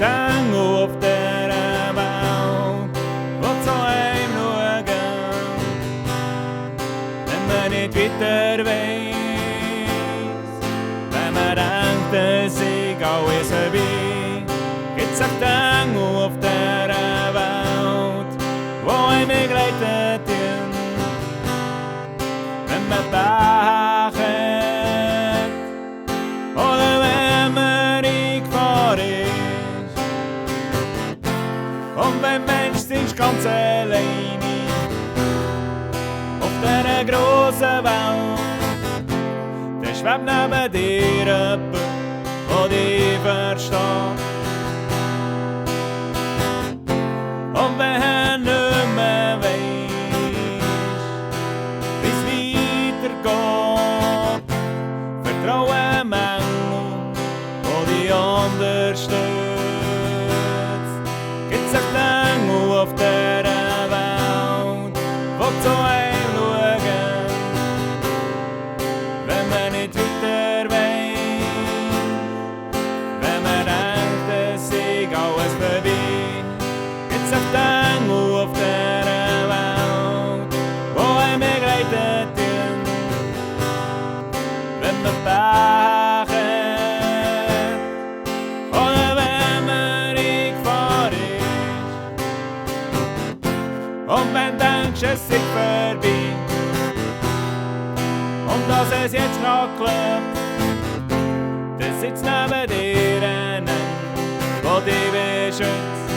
Dinge auf dieser Welt, die zu einem schauen, wenn man nicht weiter weiss, wenn man denkt, es sei alles vorbei. Gibt's auch Dinge auf dieser Welt, die einem begleitet sind, wenn man Pech hat oder wenn man in Gefahr ist. Und wenn Mensch sich ganz alleine auf dieser grossen Welt, dann schwebt neben dir jemand, der dich versteht. Und wenn er nicht mehr weiss, wie es weitergeht, vertraue Mängel, die die anderen stützt. Gibt's auch Dinge auf dieser Welt, die zu einem schauen, wenn man nicht weiter weiss, wenn man denkt, es sei alles vorbei. Gibt's auch Dinge auf dieser Welt, die einem begleitet sind, wenn man Pech hat oder wenn man in Gefahr ist. Und wenn du denkst, es sei vorbei und dass es jetzt noch klappt, dann sitzt neben dir ein Engel, der dich beschützt.